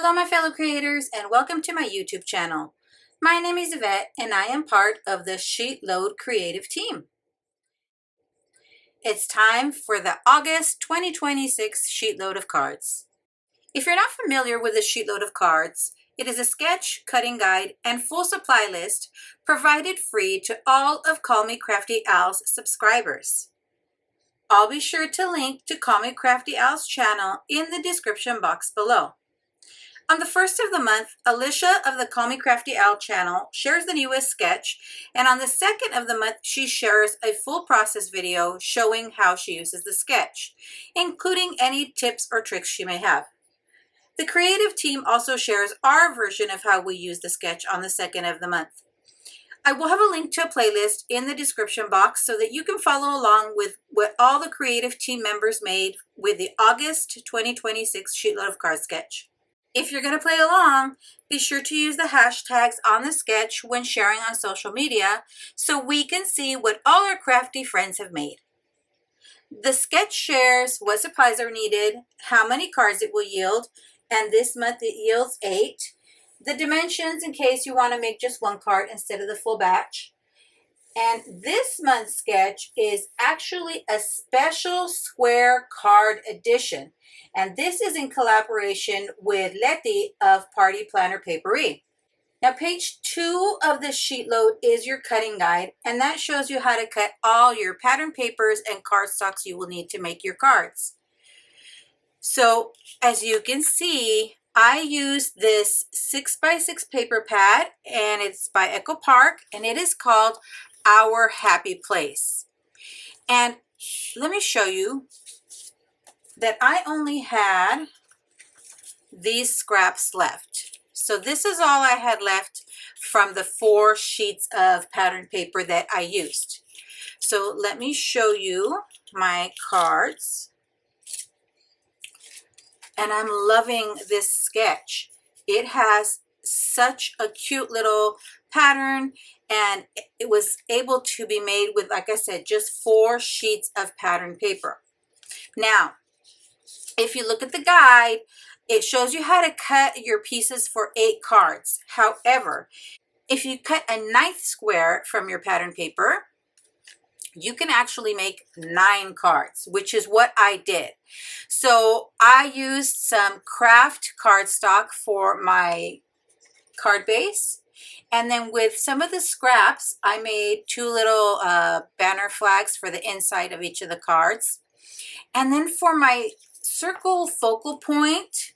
Hello my fellow creators and welcome to my YouTube channel. My name is Yvette and I am part of the SheetLoad creative team. It's time for the August 2026 SheetLoad of Cards. If you're not familiar with the SheetLoad of Cards, it is a sketch, cutting guide, and full supply list provided free to all of Call Me Crafty Al's subscribers. I'll be sure to link to Call Me Crafty Al's channel in the description box below. On the first of the month, Alicia of the Call Me Crafty Al channel shares the newest sketch, and on the second of the month, she shares a full process video showing how she uses the sketch, including any tips or tricks she may have. The creative team also shares our version of how we use the sketch on the second of the month. I will have a link to a playlist in the description box so that you can follow along with what all the creative team members made with the August 2026 SheetLoad of Cards sketch. If you're going to play along, be sure to use the hashtags on the sketch when sharing on social media so we can see what all our crafty friends have made. The sketch shares what supplies are needed, how many cards it will yield, and this month it yields 8. The dimensions in case you want to make just one card instead of the full batch. And this month's sketch is actually a special square card edition. And this is in collaboration with Letty of Party Planner Papery. Now page 2 of the sheet load is your cutting guide, and that shows you how to cut all your pattern papers and cardstocks you will need to make your cards. So as you can see, I use this 6x6 paper pad, and it's by Echo Park, and it is called Our Happy Place. And let me show you that I only had these scraps left. So this is all I had left from the 4 sheets of pattern paper that I used. So let me show you my cards. And I'm loving this sketch. It has such a cute little pattern, and it was able to be made with, like I said, just 4 sheets of pattern paper. Now, if you look at the guide, it shows you how to cut your pieces for 8 cards. However, if you cut a 9th square from your pattern paper, you can actually make 9 cards, which is what I did. So I used some craft cardstock for my card base, and then with some of the scraps, I made 2 little banner flags for the inside of each of the cards. And then for my circle focal point,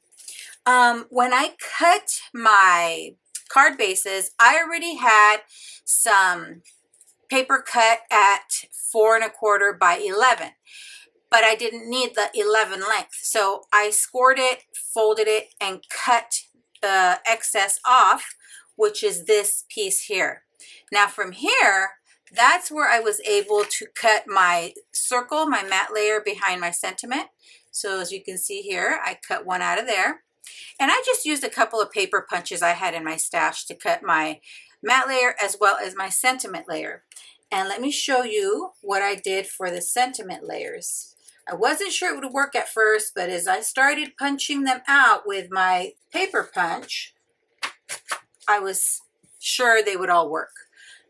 when I cut my card bases, I already had some paper cut at 4 1/4 by 11, but I didn't need the 11 length. So I scored it, folded it, and cut the excess off, which is this piece here. Now from here, that's where I was able to cut my circle, my matte layer behind my sentiment. So as you can see here, I cut one out of there. And I just used a couple of paper punches I had in my stash to cut my matte layer as well as my sentiment layer. And let me show you what I did for the sentiment layers. I wasn't sure it would work at first, but as I started punching them out with my paper punch, I was sure they would all work.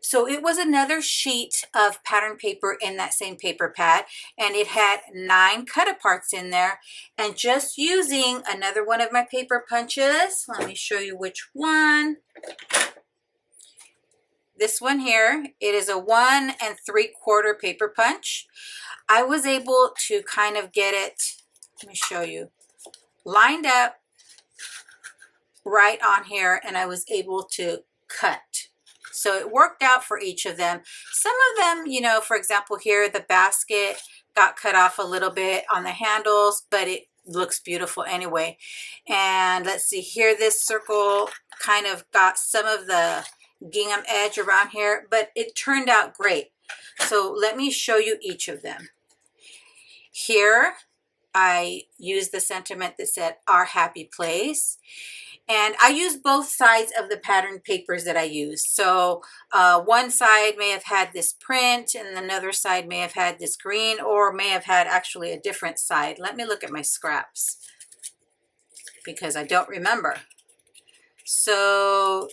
So it was another sheet of pattern paper in that same paper pad, and it had 9 cut aparts in there. And just using another one of my paper punches, let me show you which one. This one here, it is a 1 3/4 paper punch. I was able to kind of get it, let me show you, lined up right on here, and I was able to cut. So it worked out for each of them. Some of them, you know, for example here, the basket got cut off a little bit on the handles, but it looks beautiful anyway. And let's see here, this circle kind of got some of the gingham edge around here, but it turned out great. So let me show you each of them. Here, I used the sentiment that said Our Happy Place. And I used both sides of the pattern papers that I used. So one side may have had this print and another side may have had this green, or may have had actually a different side. Let me look at my scraps. because I don't remember. So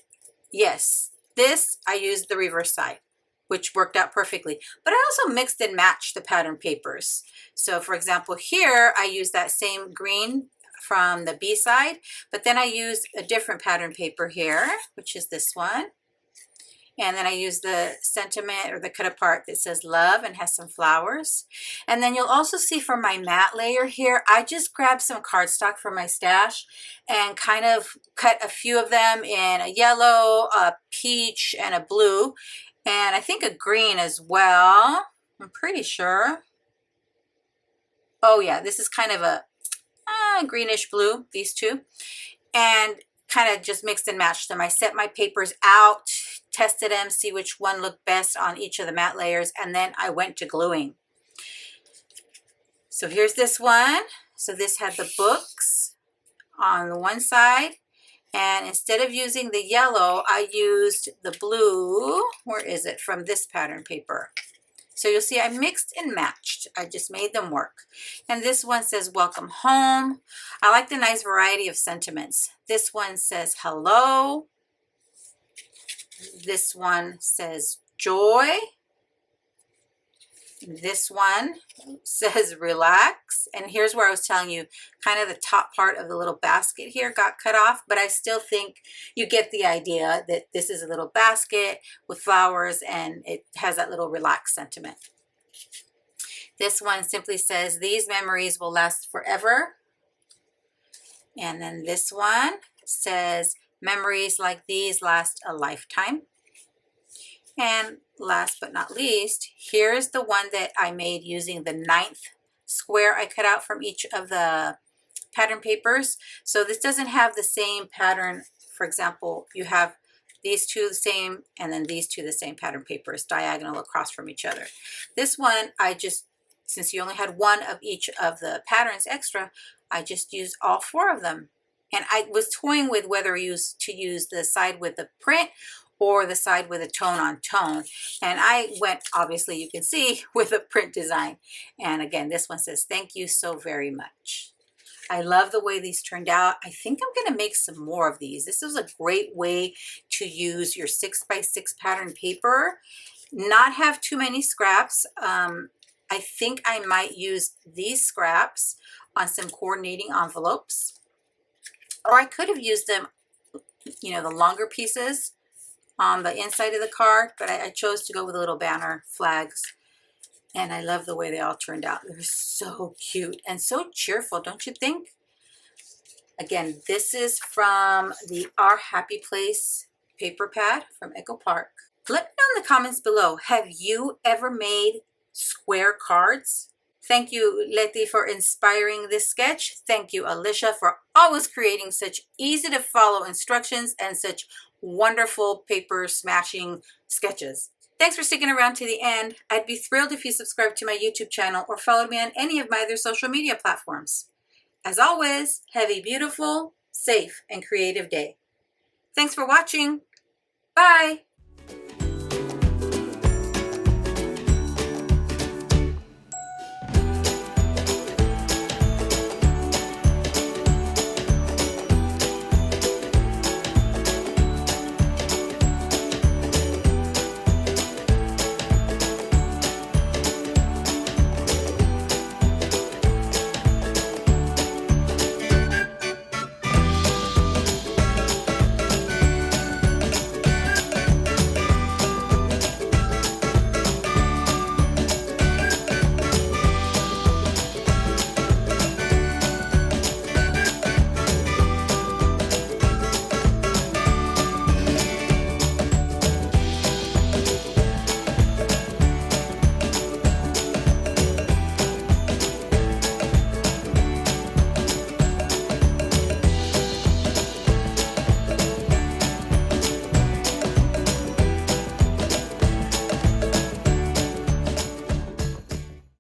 yes, this I used the reverse side, which worked out perfectly. But I also mixed and matched the pattern papers. So for example, here I used that same green from the B side, but then I used a different pattern paper here, which is this one. And then I use the sentiment or the cut apart that says love and has some flowers. And then you'll also see for my matte layer here, I just grabbed some cardstock from my stash and kind of cut a few of them in a yellow, a peach, and a blue. And I think a green as well. I'm pretty sure. Oh yeah, this is kind of a greenish blue, these two. And kind of just mixed and matched them. I set my papers out, tested them, see which one looked best on each of the matte layers, and then I went to gluing. So here's this one. So this had the books on the one side, and instead of using the yellow, I used the blue. Where is it? From this pattern paper. So you'll see I mixed and matched. I just made them work. And this one says welcome home. I like the nice variety of sentiments. This one says hello. This one says joy. This one says relax. And here's where I was telling you, kind of the top part of the little basket here got cut off, but I still think you get the idea that this is a little basket with flowers and it has that little relaxed sentiment. This one simply says, these memories will last forever. And then this one says, memories like these last a lifetime. And last but not least, here's the one that I made using the 9th square I cut out from each of the pattern papers. So this doesn't have the same pattern. For example, you have these two the same and then these two the same pattern papers diagonal across from each other. This one, I just, since you only had one of each of the patterns extra, I just used all 4 of them. And I was toying with whether to use the side with the print or the side with a tone on tone. And I went, obviously you can see, with a print design. And again, this one says, thank you so very much. I love the way these turned out. I think I'm gonna make some more of these. This is a great way to use your 6x6 pattern paper, not have too many scraps. I think I might use these scraps on some coordinating envelopes. Or I could have used them, you know, the longer pieces on the inside of the card, but I chose to go with the little banner flags. And I love the way they all turned out. They're so cute and so cheerful, don't you think? Again, this is from the Our Happy Place paper pad from Echo Park. Let me know in the comments below, have you ever made square cards? Thank you, Letty, for inspiring this sketch. Thank you, Alicia, for always creating such easy to follow instructions and such wonderful paper smashing sketches. Thanks for sticking around to the end. I'd be thrilled if you subscribed to my YouTube channel or followed me on any of my other social media platforms. As always, have a beautiful, safe, and creative day. Thanks for watching. Bye.